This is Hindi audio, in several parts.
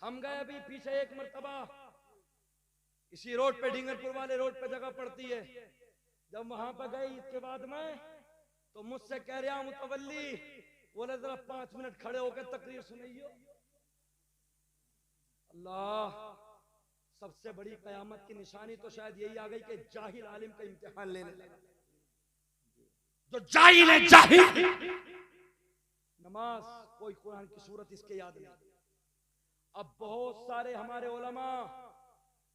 हम गए अभी पीछे एक मर्तबा, इसी रोड पे, ढिंगरपुर वाले रोड पे जगह पड़ती है। जब वहां पर गई इसके बाद में, तो मुझसे कह रहा मुतवल्ली, बोले जरा 5 मिनट खड़े होकर तकरीर सुनाइयो। अल्लाह, सबसे बड़ी कयामत की निशानी तो शायद यही आ गई कि जाहिल आलिम का इम्तिहान लेने लगा। जो जाहिल है जाहिल, नमाज कोई कुरान की सूरत इसके याद नहीं। अब बहुत सारे हमारे उलमा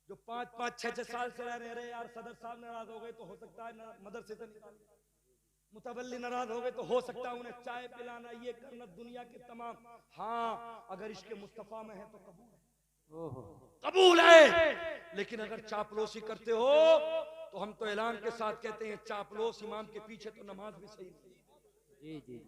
जो 5-5, 6-6 साल से रह रहे, यार सदर साहब नाराज हो गए तो हो सकता है मदरसे से निकाल, मुतवल्ली नाराज हो गए तो हो सकता है उन्हें चाय पिलाना, ये करना, दुनिया के तमाम। हाँ, अगर इसके मुस्तफा में है तो कबूल है। लेकिन अगर चापलूसी करते हो तो हम तो ऐलान के साथ कहते हैं, चापलूस इमाम के पीछे तो नमाज भी सही नहीं,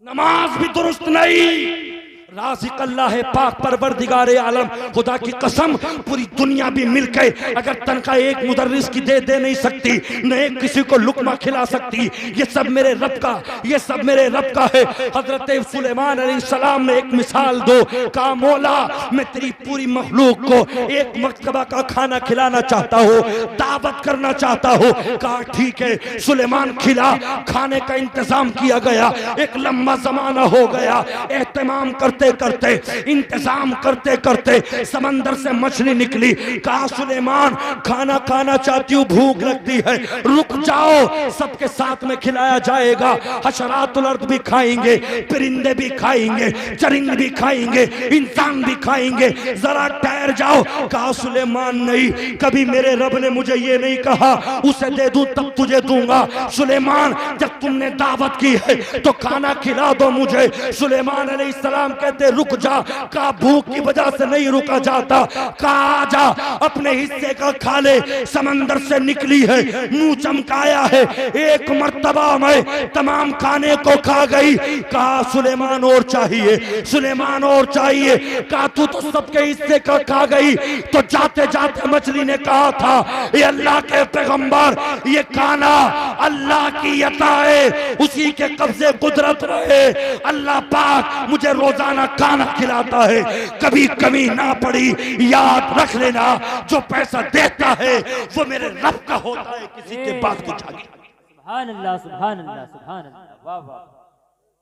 नमाज भी दुरुस्त नहीं। राज़िक अल्लाह है पाक परवरदिगारे आलम, खुदा की कसम पूरी दुनिया भी मिलकर अगर तनख्वाह एक मुदर्रिस की दे नहीं सकती, न एक किसी को लुकमा खिला सकती। ये सब मेरे रब का, ये सब मेरे रब का है। हजरत सुलेमान अलैहिस्सलाम ने एक मिसाल दो, कहा मौला मैं तेरी पूरी मखलूक को एक मर्तबा का खाना खिलाना चाहता हूँ, दावत करना चाहता हूँ। कहा ठीक है। सुलेमान खिला, खाने का इंतजाम किया गया। एक लंबा जमाना हो गया, एहतमाम करते करते, इंतजाम करते करते समंदर से मछली निकली। कहा सुलेमान खाना खाना चाहती हूँ, भूख लगती है, रुक जाओ, सबके साथ में खिलाया जाएगा। हशरातुल अर्द भी खाएंगे, परिंदे भी खाएंगे, चरिंद भी खाएंगे, इंसान भी खाएंगे, जरा ठहर जाओ। कहा सुलेमान नहीं, कभी मेरे रब ने मुझे ये नहीं कहा उसे दे दूं तब तुझे दूंगा। सुलेमान जब तुमने दावत की है तो खाना खिला दो मुझे। सुलेमान अलैहिस्सलाम कहते रुक जा। कहा भूख की वजह से नहीं रुका जाता। कहा आजा अपने हिस्से का खा ले। समंदर से निकली है, मुंह चमकाया है, एक मर्तबा में तमाम खाने को खा गई। कहा सुलेमान और चाहिए, सुलेमान और चाहिए। कहा तू तो सबके हिस्से का खा गई। तो जाते जाते मछली ने कहा था, ये अल्लाह के पैगंबर, ये खाना अल्लाह की अता है, उसी के कब्जे कुदरत रहे। अल्लाह पाक मुझे रोजाना खाना खिलाता है, कभी कमी ना पड़ी। याद रख लेना, जो पैसा देता है वो मेरे रब का होता है, किसी के पास कुछ आगे। सुभान अल्लाह, सुभान अल्लाह, सुभान अल्लाह, वाह वाह,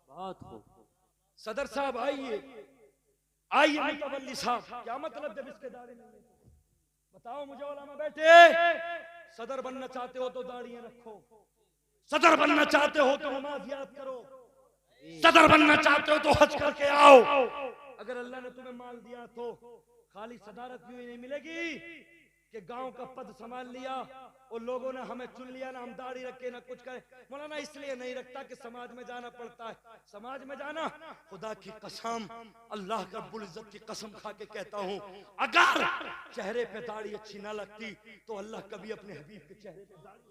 बहुत खूब। सदर साहब आइए, आइए मुतवल्ली साहब, क्या मतलब जब इसके दाढ़ी नहीं है? बताओ मुझे उलमा बैठे। सदर बनना चाहते हो तो दाढ़ियां रखो, सदर बनना चाहते हो तो नमाज याद करो, सदर बनना चाहते हो तो हज करके आओ। अगर अल्लाह ने तुम्हें माल दिया तो खाली सदारत भी नहीं मिलेगी कि गांव का पद संभाल लिया और लोगों ने हमें चुन लिया ना, हम दाढ़ी रखे ना कुछ करे। मौलाना इसलिए नहीं रखता कि समाज में जाना पड़ता है। समाज में जाना, खुदा की कसम, अल्लाह का रब्बुल इज्जत की कसम खा के कहता हूँ, अगर चेहरे पे दाढ़ी अच्छी ना लगती तो अल्लाह कभी अपने हबीब के चेहरे पे दाढ़ी,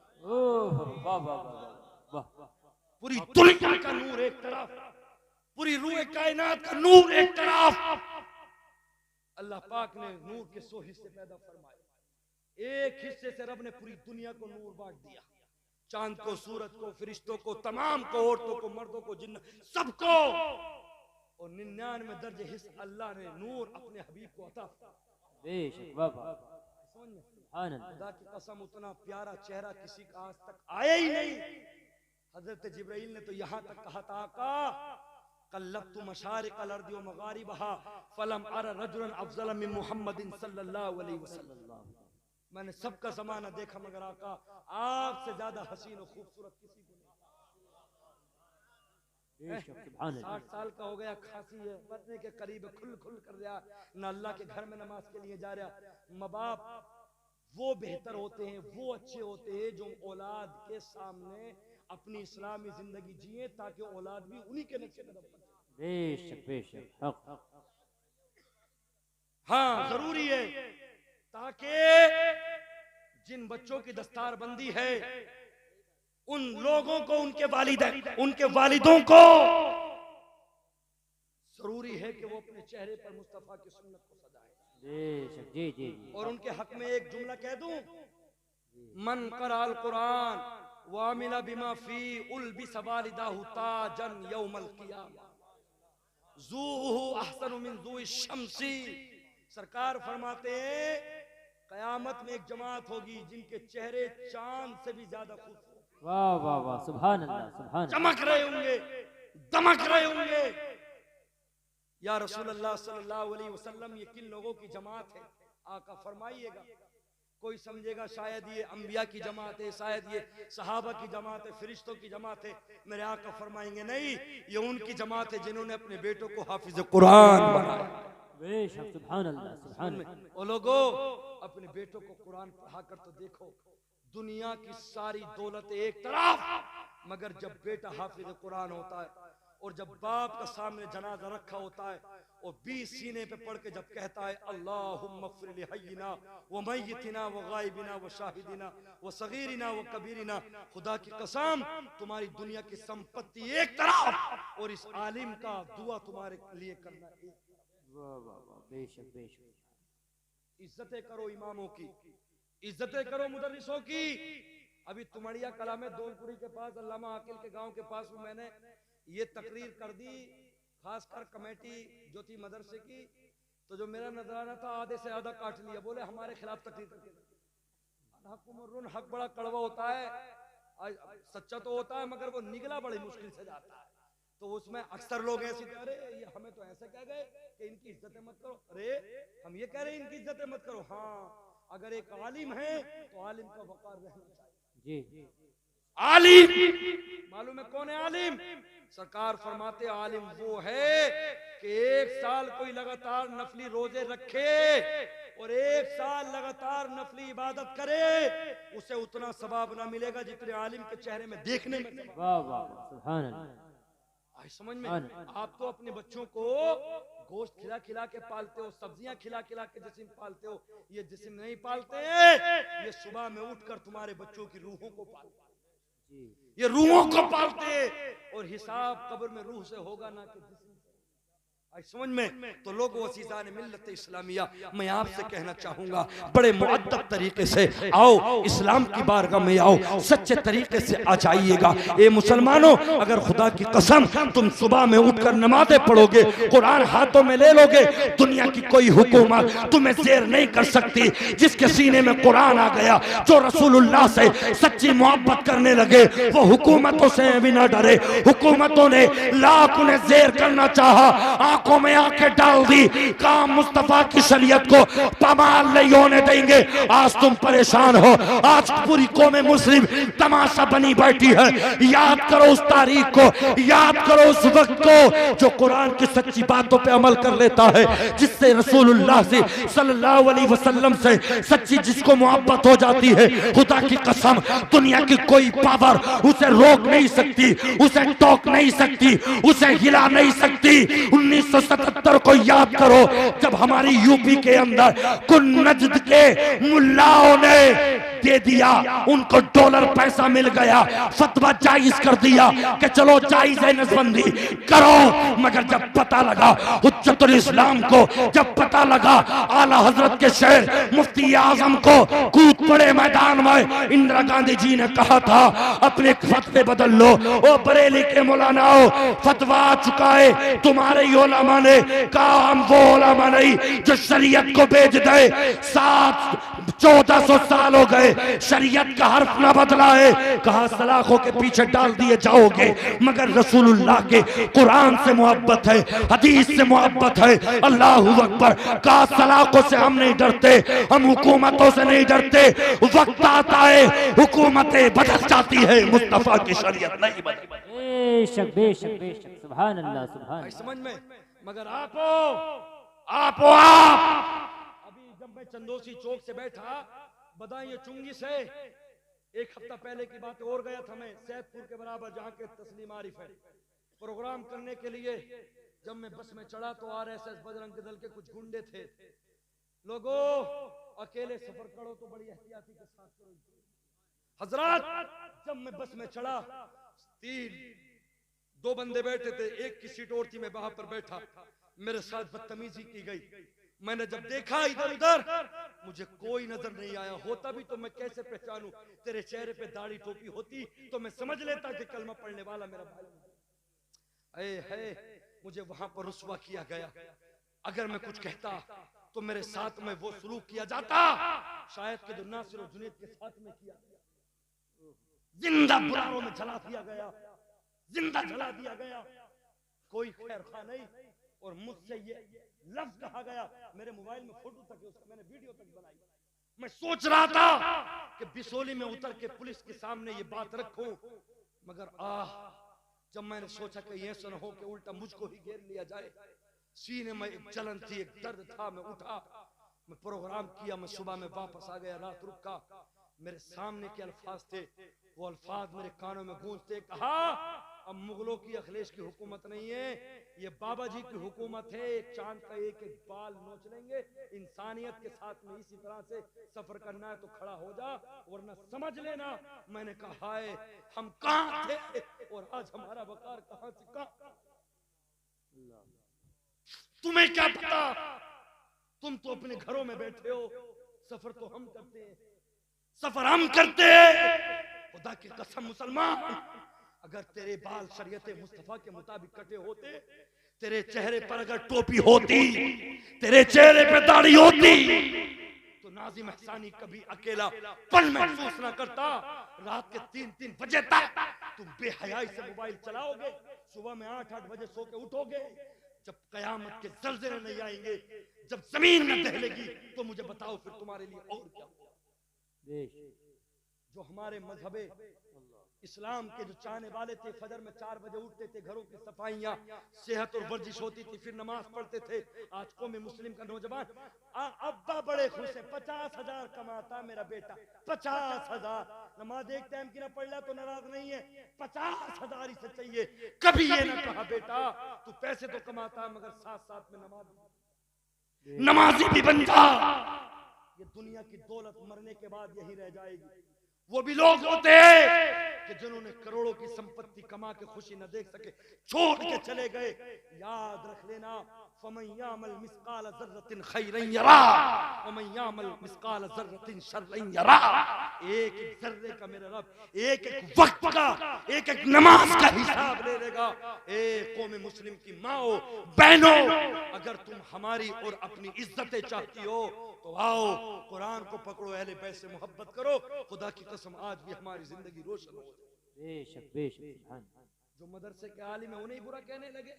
वाह वाह वाह, पूरी दुनिया का नूर एक तरफ, पूरी रूह कायनात का नूर एक तरफ। अल्लाह पाक ने नूर के 100 हिस्से पैदा फरमाए, एक हिस्से से रब ने पूरी दुनिया को नूर बांट दिया। चांद को, सूरज को, फरिश्तों को, तमाम को, औरतों को, मर्दों को, जिन्न, सबको। और 99 दर्जे हिस्से अल्लाह ने नूर अपने हबीब को अता बेशक, वाह वाह, सुभान अल्लाह। खुदा की कसम उतना प्यारा चेहरा किसी का आज तक आया ही नहीं। हजरत जिब्राइल ने तो यहाँ तक कहा था, आका कल्लब्तु मशारिक़ल अर्दि व मगारिबहा फलम अरा रजुलन अफज़ल मिन मुहम्मदिन सल्लल्लाहु अलैहि वसल्लम। मैंने सबका ज़माना देखा मगर आका आपसे ज्यादा हसीन और खूबसूरत किसी को नहीं। 60 साल का हो गया, खांसी है, मरने के करीब, खुल खुल कर रहा, न अल्लाह के घर में नमाज के लिए जा रहा। माँ बाप वो बेहतर होते हैं, वो अच्छे होते हैं जो औलाद के सामने अपनी इस्लामी जिंदगी जिए ताकि औलाद भी उन्हीं के नक्शे कदम पर। बेशक बेशक, हाँ जरूरी है, ताकि जिन बच्चों की दस्तारबंदी है उन लोगों को, उनके वालिदों को जरूरी है कि वो अपने चेहरे पर मुस्तफा की सुन्नत को सजाएं। बेशक, जी जी। और उनके हक में एक जुमला कह दूं, मन कराल कुरान वामिला बिमा फी उल्बिस वालिदाहु ताजन यौमल क़ियामा ज़ूहु अहसनु मिन ज़ूइ शम्सी सरकार फरमाते हैं कयामत में एक जमात होगी जिनके चेहरे चांद से भी ज्यादा खूबसूरत, वाह वाह वाह, सुभान अल्लाह, सुभान अल्लाह। चमक रहे होंगे, दमक रहे होंगे। या रसूल अल्लाह सल्लल्लाहु अलैहि वसल्लम, ये किन लोगों की जमात है? आका फरमाइएगा। कोई समझेगा शायद ये अंबिया की जमात है, शायद ये सहाबा की जमात है, फरिश्तों की जमात है। मेरे आका फरमाएंगे नहीं, ये उनकी जमात है जिन्होंने अपने बेटों को हाफिज कुरान बनाया। बेशक, सुभान अल्लाह, सुभान अल्लाह। ओ लोगो, अपने बेटों को कुरान पढ़ा कर तो देखो। दुनिया की सारी दौलत एक तरफ, मगर जब बेटा हाफिज कुरान होता है और जब बाप का सामने जनाजा रखा होता है और 20 सीने पे पढ़ के जब कहता है अल्लाहुम्मा ग़फ़िर लिहय्यिना व मय्यितिना व गायबिना व शाहिदिना व सगीरिना व कबीरिना, खुदा की कसम तुम्हारी दुनिया की संपत्ति एक तरफ और इस आलिम का दुआ तुम्हारे लिए करना एक। वाह वाह वाह, बेशक बेशक। इज्जतें करो इमामों की, इज्जतें करो मुदर्रिसों की। अभी तुमड़िया कला में दौलपुरी के पास अल्लामा आकिल के गांव के पास में मैंने ये तकरीर कर दी, खासकर कमेटी जो थी मदरसे की। तो जो मेरा नजराना था आधे से आधा काट लिया, बोले हमारे खिलाफ तकरीर करके। हक बड़ा कड़वा होता है, सच्चा तो होता है मगर वो निगला बड़ी मुश्किल से जाता है। तो उसमें अक्सर लोग ऐसे, अरे ये हमें तो ऐसे कह गए कि इनकी इज्जतें मत करो। अरे हम ये कह रहे हैं इनकी इज्जतें मत करो। हाँ, अगर एक आलिम है तो आलिम का वकार रहना चाहिए। जी, आलिम मालूम है कौन है आलिम? सरकार फरमाते आलिम वो है कि एक साल कोई लगातार नफली रोजे रखे और एक साल लगातार नफली इबादत करे, उसे उतना सवाब ना मिलेगा जितने आलिम के चेहरे में देखने में। वाह वाह वाह, सुभान अल्लाह। आई समझ में? आप तो अपने बच्चों को गोश्त खिला खिला के पालते हो, सब्जियां खिला खिला के जिस्म पालते हो, ये जिस्म नहीं पालते, ये सुबह में उठकर तुम्हारे बच्चों की रूहों को पालते, ये रूहों को पालते और हिसाब कब्र में रूह से होगा ना कि जिस्म से। आई समझ में? तो लोगों अज़ीज़ान मिल्लत इस्लामिया, मैं आपसे कहना चाहूंगा बड़े मुअद्दब तरीके से आओ, इस्लाम की बारगाह में आओ, सच्चे तरीके से आ जाइएगा। ए मुसलमानों, अगर खुदा की कसम तुम सुबह में उठकर नमाज़ें पढ़ोगे, कुरान हाथों में ले लोगे, दुनिया की कोई हुकूमत तुम्हें ज़ेर नहीं कर सकती। जिसके सीने में कुरान आ गया, जो रसूलुल्लाह से सच्ची मोहब्बत करने लगे, वो हुकूमतों से भी ना डरे। हुकूमतों ने लाख उन्हें ज़ेर करना चाहा, आंखों में आंखें डाल दी, काम मुस्तफा की शरीयत को पमाल नहीं होने देंगे। आज तुम परेशान हो, आज पूरी कौम मुस्लिम तमाशा बनी बैठी है। याद करो उस तारीख को, याद करो उस वक्त को जो कुरान की सच्ची बातों पे अमल कर लेता है, जिससे रसूलुल्लाह से सल्लल्लाहु अलैहि वसल्लम से सच्ची जिसको मोहब्बत हो जाती है, खुदा की कसम दुनिया की कोई पावर उसे रोक नहीं सकती, उसे टोक नहीं सकती, उसे हिला नहीं सकती। 1977 को याद करो, जब हमारी यूपी के अंदर कुन्नजद के मुल्लाओं ने दे दिया, उनको डॉलर पैसा मिल गया, फतवा जायज कर दिया कि चलो जायज है नसबंदी करो। मगर जब पता लगा हुज्जतुल इस्लाम को, जब पता लगा आला हजरत के शहर मुफ्ती आजम को, कूद पड़े मैदान में। इंदिरा गांधी जी ने कहा था अपने फतवे बदल लो। ओ बरेली के मौलानाओ, फतवा आ चुका है, तुम्हारे उलमा ने कहा हम वो उलमा नहीं जो शरीयत को बेच दे। 1400 साल हो गए, शरीयत का हर्फ ना बदला है। कहा सलाखों के पीछे डाल दिए जाओगे, मगर रसूलुल्लाह के कुरान से मोहब्बत है, हदीस से मोहब्बत है। अल्लाहु अकबर। कहा सलाखों से हम नहीं डरते, हम हुकूमतों से नहीं डरते। वक्त आता है हुकूमतें बदल जाती है, मुस्तफा की शरीयत नहीं बदलती। बेशक बेशक बेशक, सुभान अल्लाह, सुभान अल्लाह। समझ में? मगर आप अभी जब मैं चंदोसी चौक से बैठा बदायूं चुंगी से, एक हफ्ता पहले की बात और गया था मैं सैदपुर के बराबर, जहाँ के तस्लीम आरिफ है, प्रोग्राम करने के लिए। जब मैं बस में चढ़ा तो आरएसएस बजरंग दल के कुछ गुंडे थे। लोगों, अकेले सफर करो तो बड़ी एहतियाती के साथ करो। हजरत, जब मैं बस में चढ़ा, 2 बंदे बैठे थे, एक की सीट और थी, मैं वहां पर बैठा, मेरे साथ बदतमीजी की गई। मैंने जब देखा इधर उधर, मुझे कोई नजर नहीं आया। होता भी तो मैं कैसे पहचानूं? तेरे चेहरे पे दाढ़ी टोपी होती तो मैं समझ लेता कि कलमा पढ़ने वाला मेरा भाई है। मुझे वहां पर रुस्वा किया गया। अगर मैं कुछ कहता तो मेरे साथ में वो सलूक किया जाता शायद कि जो नासिर और जुनैद के साथ में किया गया। जिंदा बुरारों में जला दिया गया, जिंदा जला दिया गया, कोई खैर खा नहीं। और मुझसे ये लफ्ज कहा गया, मेरे मोबाइल में फोटो तक है उसका, मैंने वीडियो तक बनाई। मैं सोच रहा था कि बिसोली में उतर के पुलिस के सामने ये बात रखूं, मगर जब मैंने सोचा कि ऐसा न हो कि उल्टा मुझको ही घेर लिया जाए, सीने में एक जलन थी, एक दर्द था। मैं उठा, मैं प्रोग्राम किया, मैं सुबह में वापस आ गया, रात रुका। मेरे सामने के अल्फाज थे, वो अल्फाज मेरे कानों में गूंजते। कहा अब मुगलों की अखिलेश की हुकूमत नहीं है, ये बाबा जी की हुकूमत है। एक चांद का एक एक बाल नोच लेंगे। इंसानियत के साथ में इसी तरह से सफर करना है तो खड़ा हो जा, वरना समझ लेना। मैंने कहा हाय हम कहां थे और आज हमारा वकार कहां से कहां। तुम्हें क्या पता, तुम तो अपने घरों में बैठे हो, सफर तो हम करते हैं, सफर हम करते हैं। खुदा की कसम मुसलमान, अगर तेरे बाल शरीयत मुस्तफा के मुताबिक कटे होते, तेरे चेहरे पर अगर टोपी होती, तेरे चेहरे पे दाढ़ी होती, तो नाज़िम एहसानी कभी अकेला पन महसूस ना करता। रात के 3-3 बजे तक तुम बेहयाई से मोबाइल चलाओगे, सुबह में 8-8 बजे सो के उठोगे। जब कयामत के ज़लज़ले नहीं आएंगे, जब जमीन न दहलेगी, तो मुझे बताओ फिर तुम्हारे लिए और क्या होगा। जो हमारे मजहबे इस्लाम के जो चाहने वाले थे, फजर में 4 बजे उठते थे, घरों की सफाइयां, सेहत और वर्जिश होती थी, फिर नमाज पढ़ते थे। आज कौम मुस्लिम का नौजवान अब्बा बड़े खुश है, 50,000 कमाता मेरा बेटा, 50,000। नमाज एक टाइम की ना पढ़ ला तो नाराज नहीं है, 50,000 ही से चाहिए। कभी ये ना कहा बेटा तू पैसे तो कमाता मगर साथ साथ में नमाजी भी बन जा। ये दुनिया की दौलत मरने के बाद यही रह जाएगी। वो भी लोग होते हैं कि जिन्होंने करोड़ों की संपत्ति कमा के खुशी न देख सके, छोड़ के चले गए। याद रख लेना, फमन यामल मिस्काल ज़र्रतिन खैरन यरा वमन यामल मिस्काल ज़र्रतिन शर्रन यरा। एक एक जर्रे का मेरा रब एक एक वक्त का, एक एक नमाज का हिसाब ले लेगा। ए कौम मुस्लिम की माओ बहनों, अगर तुम हमारी और अपनी इज्जतें चाहती हो तो आओ कुरान को पकड़ो, अहले बैत से मोहब्बत करो। खुदा की कसम आज भी हमारी जिंदगी रोशन हो। बेशक बेशक। जो मदरसे के आलिम है उन्हें बुरा कहने लगे,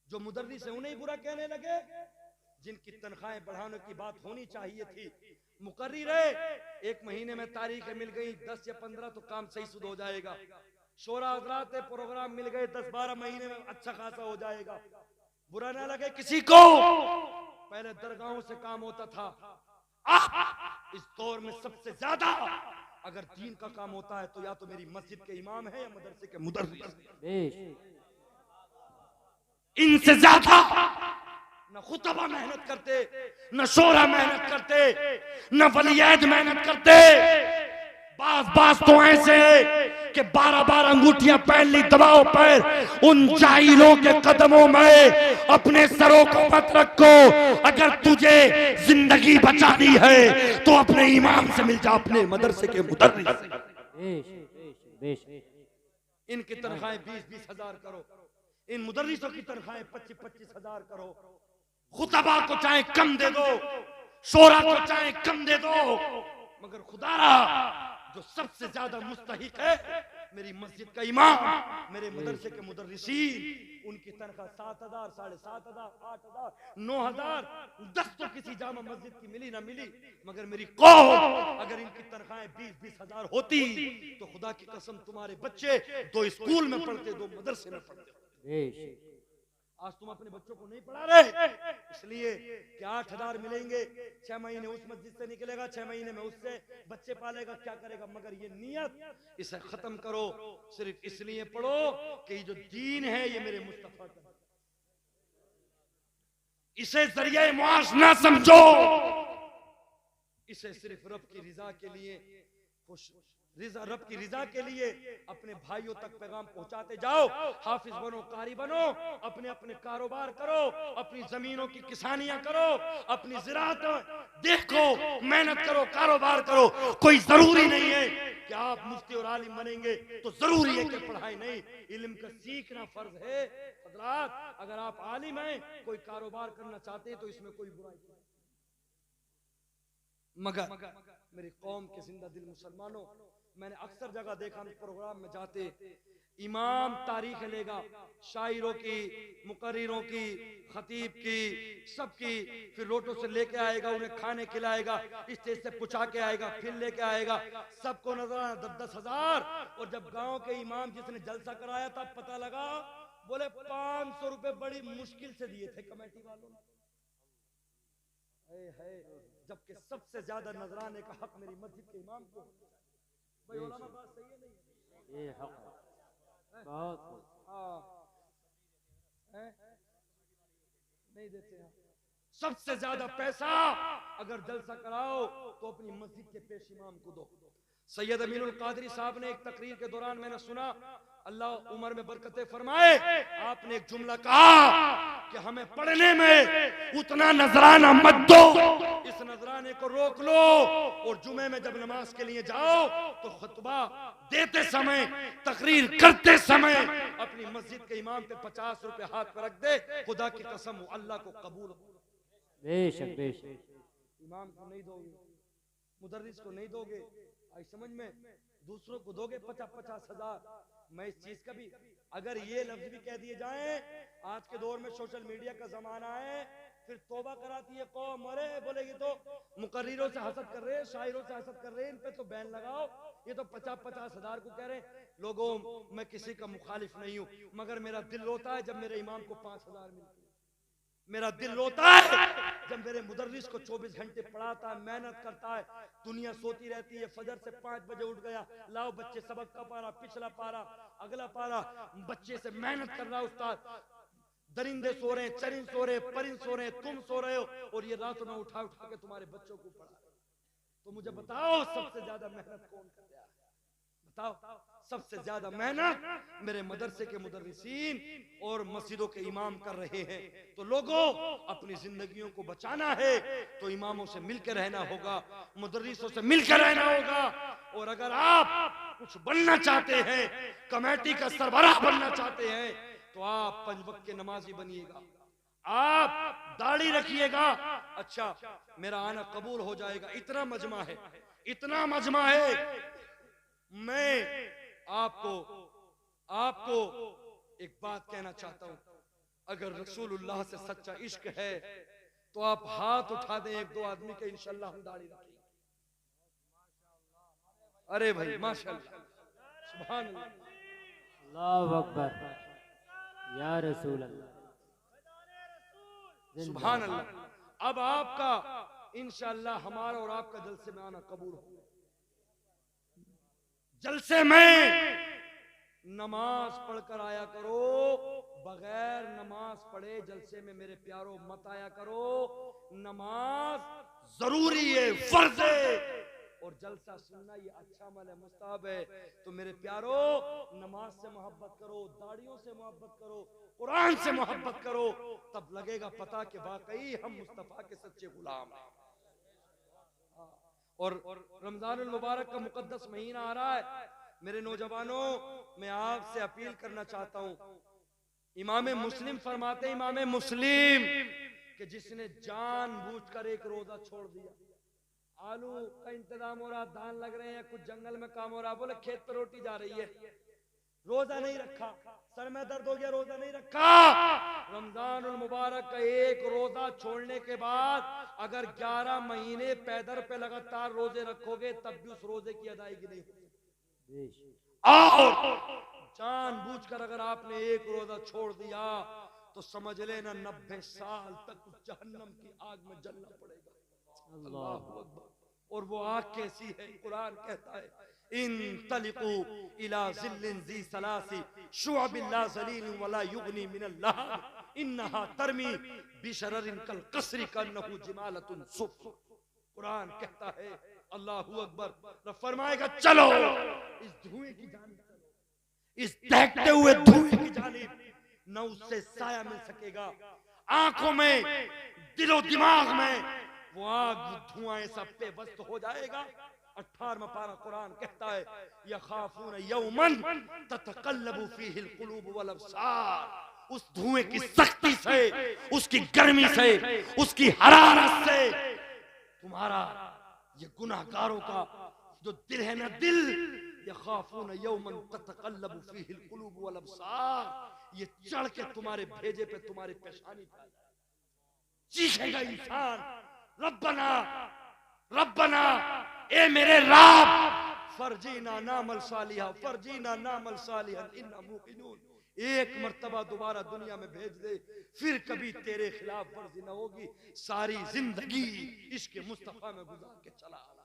जो मुदर्रिस है उन्हें बुरा कहने लगे, जिनकी तनख्वाहें बढ़ाने की बात होनी चाहिए थी। मुकर्रिर है, 1 महीने में तारीखें मिल गई 10 या 15 तो काम सही सुध हो जाएगा। शोरा हजरात प्रोग्राम मिल गए 10-12 महीने में अच्छा खासा हो जाएगा। बुरा ना लगे किसी को, पहले दरगाहों से काम होता था। इस दौर में सबसे ज्यादा अगर दीन का काम होता है तो या तो मेरी मस्जिद के इमाम है या मदरसे के मुदर्रिस। इनसे ज्यादा न खुतबा मेहनत करते, न शोरा मेहनत करते, न वलियत मेहनत करते। बास तो ऐसे है कि 12-12 अंगूठियां पहन ली, दबाओ पैर। उन जाहिलों के कदमों में अपने सरों को मत रखो। अगर तुझे जिंदगी बचानी है तो अपने इमाम से मिल जा, अपने मदरसे के मुदर्रिस। इनकी तनख्वाहें 20-20 हजार करो, इन मुदर्रिसों की तनख्वाहें 25-25 हजार करो। खुतबा को चाहे कम दे दो, शोरा को चाहे कम दे दो, मगर खुदारा जो सबसे ज्यादा मुस्तहिक है मेरी मस्जिद का इमाम, मेरे मदरसे के मुदर्रिसीन, उनकी तनख्वाह 7,000, 7,500, 8,000, 9,000, 10 तो किसी जामा मस्जिद की मिली ना मिली। मगर मेरी कौम अगर इनकी तनख्वाहें 20-20 हजार होती तो खुदा की कसम तुम्हारे बच्चे 2 स्कूल में पढ़ते, 2 मदरसे में पढ़ते। आज तुम अपने बच्चों को नहीं पढ़ा रहे इसलिए कि 8,000 मिलेंगे, 6 महीने उस मस्जिद से निकलेगा, 6 महीने में उससे बच्चे पालेगा, क्या करेगा। मगर ये नियत इसे खत्म करो, सिर्फ इसलिए पढ़ो कि ये जो दीन है ये मेरे मुस्तफा का, इसे जरिए मुआश ना समझो, इसे सिर्फ रब की रिजा के लिए, रब की रिजा के लिए अपने भाइयों तक पैगाम पहुंचाते जाओ। हाफिज बनो, कारी बनो, अपने अपने कारोबार करो, अपनी जमीनों की किसानियां करो, अपनी ज़िराअत देखो, मेहनत करो, कारोबार करो। कोई जरूरी नहीं है कि आप मुफ्ती और आलिम बनेंगे तो जरूरी है कि पढ़ाई नहीं, इल्म का सीखना फर्ज है। हजरात अगर आप आलिम हैं, कोई कारोबार करना चाहते हैं तो इसमें कोई बुराई नहीं। मगर मेरी कौम के जिंदा दिल मुसलमानों, मैंने अक्सर जगह देखा प्रोग्राम में जाते, इमाम तारीख लेगा शायरों की, मुकर्रिरों की, खतीब की, सबकी, फिर रोटों से लेके आएगा, उन्हें खाने खिलाएगा, स्टेज से पुछा के आएगा, फिर लेके आएगा, सबको नजर आना 10-10 हजार। और जब गांव के इमाम जिसने जलसा कराया था, पता लगा बोले 500 रुपए बड़ी मुश्किल से दिए थे कमेटी वालों ने। है जबकि सबसे ज्यादा नजराने का हक मेरी मस्जिद के इमाम को। भाई उलमा बात सही है नहीं? ये हक बहुत नहीं देते हैं। सबसे ज्यादा पैसा अगर जलसा कराओ तो अपनी मस्जिद के पेश इमाम को दो। सैयद अमीनुल कादरी साहब ने एक तकरीर के दौरान मैंने सुना, अल्लाह उम्र में बरकतें फरमाए, आपने एक जुमला कहा कि हमें पढ़ने में उतना नजराना मत दो, इस नजराने को रोक लो, और जुमे में जब नमाज के लिए जाओ तो खुतबा देते समय, तकरीर करते समय अपनी मस्जिद के इमाम पे 50 रुपए हाथ पर रख दे, खुदा की कसम अल्लाह को कबूल हो। बेशक बेशक। इमाम को नहीं दोगे, मुदर्रिस को नहीं दोगे, आई समझ में, दूसरों को दोगे 50-50 हजार। मैं इस चीज का भी, अगर ये लफ्ज भी कह दिए जाएं, आज के दौर में सोशल मीडिया का जमाना है, फिर तौबा कराती है कौम, अरे बोलेगी तो मुकर्रिरों से हसद कर रहे हैं, शायरों से हसद कर रहे हैं, इन पे तो बैन लगाओ, ये तो 50-50 हजार को कह रहे हैं। लोगों, मैं किसी का मुखालिफ नहीं हूं, मगर मेरा दिल रोता है जब मेरे इमाम को 5,000 मिलते हैं। मेरा दिल रोता है जब मेरे मुदर्रिस को 24 घंटे पढ़ाता है, मेहनत करता है, दुनिया सोती रहती है, फजर से 5 बजे उठ गया, लाओ बच्चे सबक का पारा, पिछला पारा, अगला पारा, बच्चे से मेहनत कर रहा उस्ताद, दरिंदे सो रहे हैं, चरिंद सो रहे हैं, परिंद सो रहे हैं, तुम सो रहे हो, और ये रातों में उठा उठा के तुम्हारे बच्चों को पढ़ा। तो मुझे बताओ सबसे ज्यादा मेहनत कौन कर रहा है? बताओ सबसे ज्यादा मेहनत मेरे मदरसे के मुदर्रिसीन और मस्जिदों के इमाम कर रहे हैं। तो लोगों, अपनी जिंदगियों को बचाना है तो इमामों से मिलकर रहना होगा, मुदर्रिसों से मिलकर रहना होगा। और अगर आप कुछ बनना चाहते हैं, कमेटी का सरबराह बनना चाहते हैं, तो आप 5 वक्त के नमाजी बनिएगा, आप दाढ़ी रखिएगा, अच्छा मेरा आना कबूल हो जाएगा। इतना मजमा है, इतना मजमा है। मैं आपको एक बात कहना चाहता हूं, अगर रसूलुल्लाह से सच्चा इश्क है तो आप हाथ उठा दें 1-2 आदमी के, इंशाल्लाह हम दाढ़ी रखेंगे। अरे भाई माशाल्लाह, सुभान अल्लाह, अल्लाहु अकबर, या रसूल अल्लाह, सुभान अल्लाह। अब आपका इंशाल्लाह हमारा और आपका जलसे में आना कबूल हो। जलसे में नमाज पढ़कर आया करो, बगैर नमाज पढ़े जलसे में मेरे प्यारों मत आया करो। नमाज जरूरी है, फर्ज है, और जलसा सुनना ये अच्छा अमल है, मुस्ताहब है। तो मेरे प्यारों, नमाज से मोहब्बत करो, दाढ़ियों से मोहब्बत करो, कुरान से मोहब्बत करो, तब लगेगा पता कि वाकई हम मुस्तफा के सच्चे गुलाम हैं। और रमजानुल मुबारक का मुकद्दस महीना आ रहा है। मेरे नौजवानों, मैं आपसे अपील करना चाहता हूं, इमाम मुस्लिम फरमाते, इमाम मुस्लिम कि जिसने जानबूझकर एक रोजा छोड़ दिया, आलू का इंतजाम हो रहा, धान लग रहे हैं, कुछ जंगल में काम हो रहा, बोले खेत पर रोटी जा रही है, रोजा नहीं रखा, सर में दर्द हो गया, रोजा नहीं रखा। रमजानुल मुबारक का एक रोजा छोड़ने के बाद अगर 11 महीने पैदर पे लगातार रोजे रखोगे तब भी उस रोजे की अदायगी नहीं होती। और जानबूझकर अगर आपने एक रोजा छोड़ दिया तो समझ लेना 90 साल तक उस जहन्नम की आग में जलना पड़ेगा। अल्लाहु अकबर। और वो आग कैसी है? कुरान कहता है, इन तलिकू इला जिल्लिन ज़ी सलासी शुअबिन ला ज़लीलिन वला युगनी मिनल लहब इन्नहा तरमी बिशररिन कल कसरी कन्नहु जिमालतुन सुफ़। कुरान कहता है, अल्लाहु अकबर, फरमाएगा चलो इस धुएं की जानिब, इस दहकते हुए धुएं की जानिब, न उससे साया मिल सकेगा। आंखों में, दिलो दिमाग में वो आग, वो धुआं ऐसा बेबस हो जाएगा। 18वां पारा कुरान कहता है, यखाफून यौमन ततकल्लबु फीहिल कुलूब वल अब्सार। उस धुएं की सख्ती से, उसकी गर्मी से, उसकी हरारत से तुम्हारा ये गुनाहगारों का जो दिल है ना दिल, यखाफून यौमन ततक़ल्लबु फ़ीहिल क़ुलूब वल अब्सार, ये चढ़ के तुम्हारे भेजे पे तुम्हारी पेशानी पे चीखेगा इंसान, रब्बना रब्बना, ए मेरे रब, फरजीना नामल सालिहा, फरजीना नामल सालिहा इन्ना मूक़िनून, एक मर्तबा दोबारा दुनिया में भेज दे, फिर कभी तेरे खिलाफ वर्जी न होगी, सारी जिंदगी इश्क मुस्तफा में गुजार के चला आना।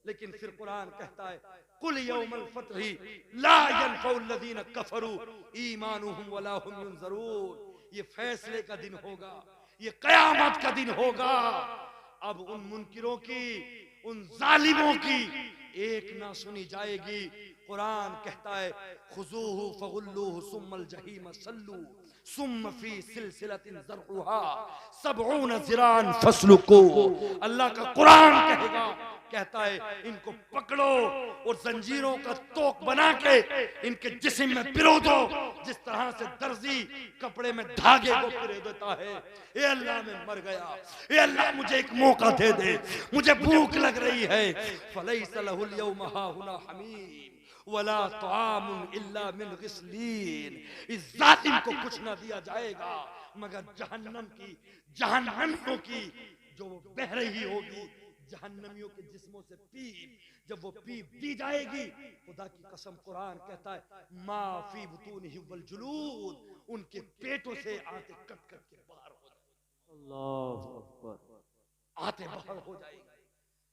लेकिन फिर कुरान कहता है कुल यौमल फतही ला यनफउल लज़ीना कफरू ईमानुहुम वला हुम युनज़रून, ये फैसले का दिन होगा, ये कयामत का दिन होगा। अब उन मुनकिरों की, उन जालिमों की एक ना सुनी जाएगी। कुरान कहता है खुजूहु फगुल्लूहु सुम्मल जहीम सल्लू सुम्म फी सिलसिलतिन ज़रउहा सबऊन ज़िरान फस्लुकू। अल्लाह का कुरान कहेगा, कहता है इनको पकड़ो और जंजीरों का तोक बना के इनके जिस्म में पिरो दो, जिस तरह से दर्जी कपड़े में धागे को पिरो देता है। ए अल्लाह मैं मर गया, ए अल्लाह मुझे एक मौका दे दे, मुझे भूख लग रही है। फलैसा लहुल यौमा हाहुना हमीम वला तआमुन इल्ला मिन गिस्लीन, इस जालिम को कुछ ना दिया जाएगा मगर जहन्नम की, जहन्नमियों की जो बह रही होगी, जहन्नमियों के जिस्मों से पीप, जब वो पीप दी जाएगी, खुदा की कसम कुरान कहता है मा फी बुतूनिहिम वल जुलूद, उनके पेटों से आते कट कट के बाहर हो जाएंगे। अल्लाहु अकबर। आते बाहर हो जाएंगे।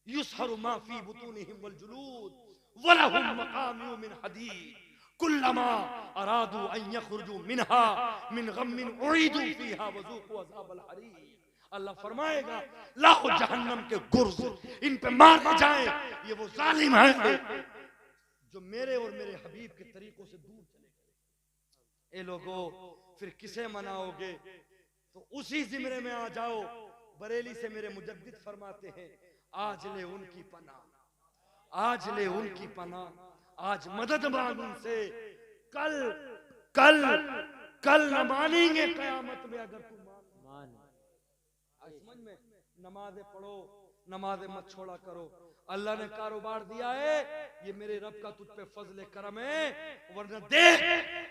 युसहरु मा फी बुतूनिहिम वल जुलूद वलहुम मकामिउ मिन हदीद कुल्लमा अरादू अन यखरुजू मिनहा मिन गम्मिन उईदू फीहा वज़ूक़ू अज़ाबल हरीक़। अल्लाह फरमाएगा लाखों जहन्नम के गुर्ज इन पे मारे जाएं, ये वो जालिम है जो मेरे और मेरे हबीब के तरीकों से दूर चले गए। ए लोगों, फिर किसे मनाओगे? तो उसी जिम्रे में आ जाओ। बरेली से मेरे मुजद्दिद फरमाते हैं आज ले उनकी पनाह, आज ले उनकी पनाह, आज मदद मांग उनसे, कल कल कल न मानेंगे कयामत में अगर तुम मान। समझ में, नमाजें पढ़ो, नमाजें मत छोड़ा करो। अल्लाह ने कारोबार दिया है, ये मेरे रब का तुझ पे फजल करम है। वरना देख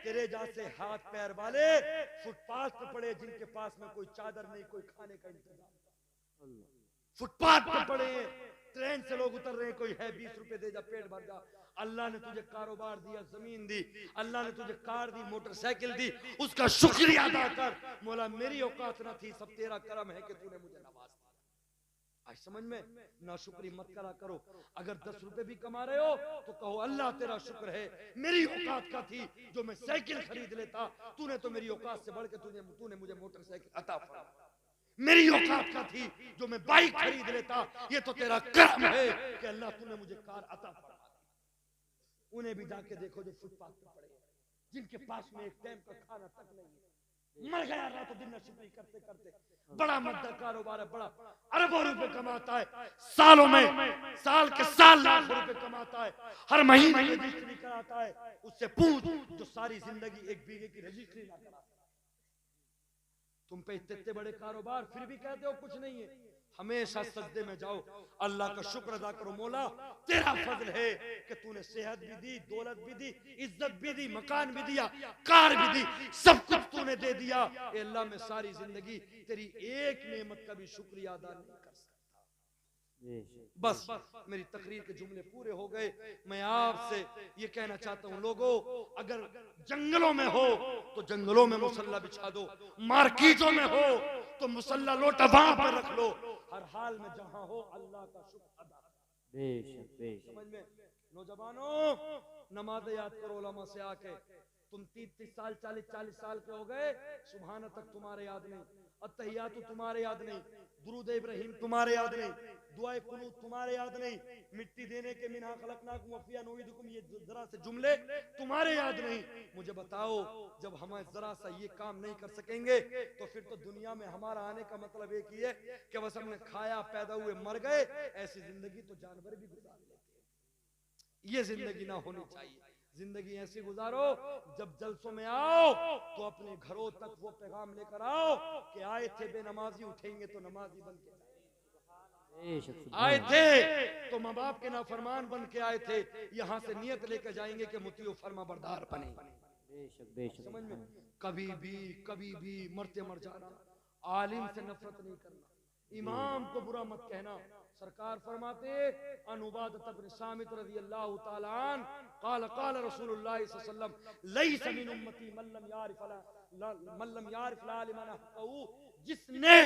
तेरे जैसे हाथ पैर वाले फुटपाथ पे पड़े, जिनके पास में कोई चादर नहीं, कोई खाने का इंतजाम, फुटपाथ पे पड़े, ट्रेन से लोग उतर रहे हैं, कोई है 20 रुपए दे जा पेट भर जा। अल्लाह ने तुझे कारोबार दिया, जमीन दी, अल्लाह ने तुझे कार दी, मोटरसाइकिल दी, उसका शुक्रिया अदा कर। मौला मेरी औकात न थी, सब तेरा करम है कि तूने मुझे नवाज दिया। आज समझ में, ना शुक्री मत करा करो। अगर 10 रुपए भी कमा रहे हो तो कहो अल्लाह तेरा शुक्र है, मेरी औकात का थी जो मैं साइकिल खरीद लेता, तूने तो मेरी औकात से बढ़ के तूने मुझे मोटरसाइकिल अता फरमा। मेरी औकात का थी जो मैं बाइक खरीद लेता, ये तो तेरा करम है कि अल्लाह तूने मुझे कार अता फरमा। उन्हें भी जाके देखो जो फुटपाथ पे पड़े, जिनके पास में एक टाइम का खाना तक नहीं है, मर गया रातों दिन शुक्री करते करते। बड़ा मद्दा कारोबार है, बड़ा अरबों रुपए कमाता है, सालों में साल के साल लाखों रुपए कमाता है, हर महीने रजिस्ट्री कराता है। उससे पूछ जो सारी जिंदगी 1 बीघे की रजिस्ट्री ना करा। तुम पे इतने बड़े कारोबार, फिर भी कहते हो कुछ नहीं है। हमेशा सजदे में जाओ, अल्लाह का शुक्र अदा करो। मौला तेरा फजल है कि तूने सेहत भी दी, दौलत भी दी, इज्जत भी दी, मकान भी दिया, कार भी दी, सब कुछ तूने दे दिया। ए अल्लाह मैं सारी जिंदगी तेरी एक नेमत का भी शुक्रिया अदा नहीं कर सकता। बस मेरी तकरीर के जुमले पूरे हो गए। मैं आपसे ये कहना चाहता हूँ लोगों, अगर जंगलों में हो तो जंगलों में मुसल्ला बिछा दो, मार्केटों में हो तो मुसल्ला लोटा वहां पर रख लो। हर हाल में जहां हो अल्लाह का शुक्र अदा करो। समझ में, नौजवानों नमाज याद करो उलमा से आके। तुम 30 साल 40 साल के हो गए, सुभान तक तुम्हारे याद नहीं, अत्तहियातु तुम्हारे याद नहीं, दुरूद इब्राहिम तुम्हारे याद नहीं, दुआए कुनूत तुम्हारे याद नहीं, मिट्टी देने के मिन्हा खलकनाकुम व फिया नुईदुकुम, ये जरा से जुमले तुम्हारे याद नहीं। मुझे बताओ, जब हम जरा सा ये काम नहीं कर सकेंगे तो फिर तो दुनिया में हमारा आने का मतलब एक ही है कि बस हमने खाया, पैदा हुए, मर गए। ऐसी जिंदगी तो जानवर भी गुजार लेते हैं। ये जिंदगी ना होनी चाहिए। जिंदगी ऐसी गुजारो, जब जलसों में आओ तो अपने घरों तक वो पैगाम लेकर आओ कि आए थे बेनमाजी, उठेंगे तो नमाजी बन के। बेशक, सुभान आए अल्लाह। थे तो माँ बाप के नाफरमान बन के आए थे, यहाँ से नियत लेकर जाएंगे कि मुतीओ फर्मा बरदार बने। बेशक बेशक, समझ में? सुभान अल्लाह। कभी भी मरते मर जाना, आलिम से नफरत नहीं करना, इमाम को बुरा मत कहना। सरकार फरमाते अन उबादत इब्न सामित रज़ियल्लाहु ताला अन क़ाल क़ाल रसूलुल्लाह सल्लल्लाहु अलैहि वसल्लम लैसा मिन उम्मती मन लम यारिफ लालिमन हक़हू, जिसने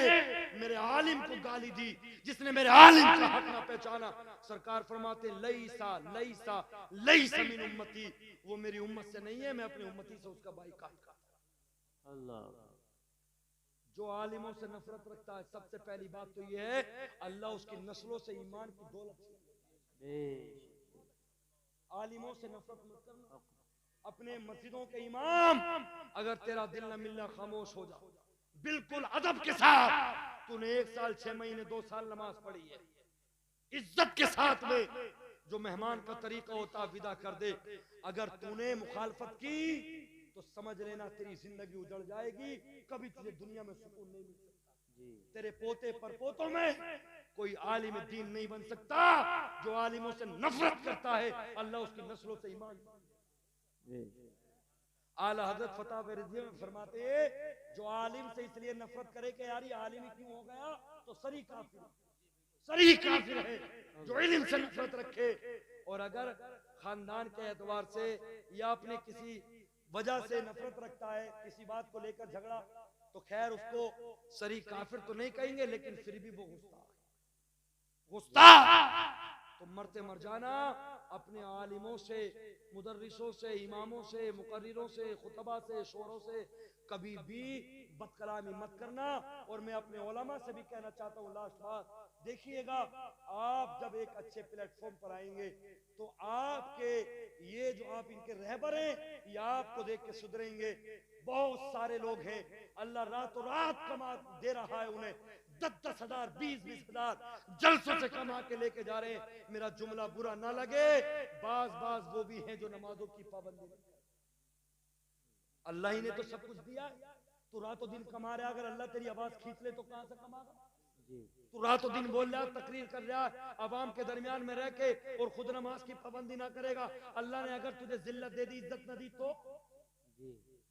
मेरे आलिम को गाली दी, जिसने मेरे आलिम का हक ना पहचाना, सरकार फरमाते लैसा लैसा लैसा मिन उम्मती, वो मेरी उम्मत से नहीं है, मैं अपनी उम्मती से उसका बाइकाट करता हूं। अल्लाह। जो आलिमों से नफरत रखता है, सबसे पहली बात तो यह है अल्लाह उसकी नस्लों से ईमान की दौलत बेशक। आलिमों से नफरत मत करना। अपने मस्जिदों के इमाम, अगर तेरा दिल न मिलना खामोश हो जा, बिल्कुल अदब के साथ। तूने 1 साल 6 महीने 2 साल नमाज पढ़ी है, इज्जत के साथ में जो मेहमान का तरीका होता विदा कर दे। अगर तूने मुखालफत की तो समझ लेना तेरी जिंदगी उजड़ जाएगी, कभी तुझे दुनिया में सुकून नहीं मिल सकता। तेरे पोते परपोतों में कोई आलिम दीन नहीं बन सकता। जो आलिमों से नफरत करता है, अल्लाह उसकी नस्लों से ईमान। आला हजरत फतह रिज़वी में फरमाते हैं जो आलिम से इसलिए नफरत करे कि यार ये आलिम ही क्यों हो गया, तो सरी काफिर है। जो इल्म से नफरत रखे, और अगर खानदान के एतबार से या अपने किसी वजह से नफरत रखता है, किसी बात को लेकर झगड़ा, तो खैर उसको सरी काफिर तो नहीं कहेंगे, लेकिन फिर भी वो गुस्ताख तो मरते मर जाना। अपने आलिमों से, मुदर्रिसों से, इमामों से, मुकर्रिरों से, खुतबा से, शोरों से कभी भी बदकलामी मत करना। और मैं अपने उलमा से भी कहना चाहता हूँ, लास्ट बात देखिएगा, आप जब एक अच्छे प्लेटफॉर्म पर आएंगे तो आपके ये जो आप इनके रहबर हैं, ये आपको देख के सुधरेंगे। बहुत सारे लोग हैं, अल्लाह रातों रात कमा दे रहा है उन्हें, 10-10 हजार 20-20 हजार जलसों से कमा के लेके जा रहे हैं। मेरा जुमला बुरा ना लगे, बाज वो भी हैं जो नमाजों की पाबंदी नहीं करते। अल्लाह ही ने तो सब कुछ दिया, तू रातों दिन कमा रहा है, अगर अल्लाह तेरी आवाज खींच ले तो कहां से कमागा? तू रातों दिन बोल रहा, तकरीर कर रहा, अवाम के दरमियान में रह के, और खुद नमाज की पाबंदी ना करेगा। अल्लाह ने अगर तुझे जिल्लत दे दी, इज्जत न दी, तो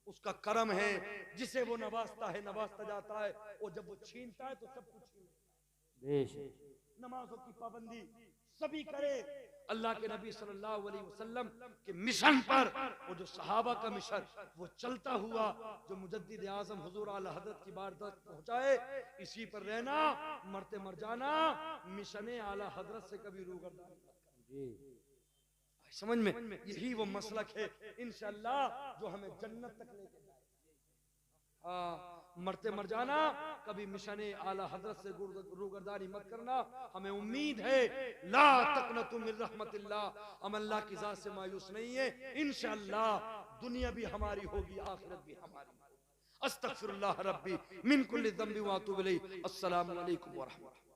उसका करम है, जिसे वो नवाजता है नवाजता जाता है, और जब वो छीनता है तो सब कुछ छीन। नमाजों की पाबंदी सभी करे। अल्लाह के नबी सल्लल्लाहु अलैहि वसल्लम के मिशन पर, वो जो सहाबा का मिशन, वो चलता हुआ जो मुजद्दिद आज़म हुजूर आला हज़रत की बारगाह पहुंचाए, इसी पर रहना, मरते मर जाना। मिशन आला हज़रत से कभी रूगर्दान। समझ में? यही वो मसलक है इंशाअल्लाह जो हमें जन्नत तक लेके जाए। मरते मर जाना, कभी मिशन आला हजरत से रूगर्दानी मत करना। हमें उम्मीद है, ला तक़नतु मिन रहमतिल्लाह, हम अल्लाह की ज़ात से मायूस नहीं है। इंशाअल्लाह दुनिया भी हमारी होगी, आखिरत भी हमारी। अस्तगफिरुल्लाह रब्बी मिन कुल्लि ज़ंबि व अतूबु इलैहि। अस्सलामु अलैकुम व रहमतुल्लाह।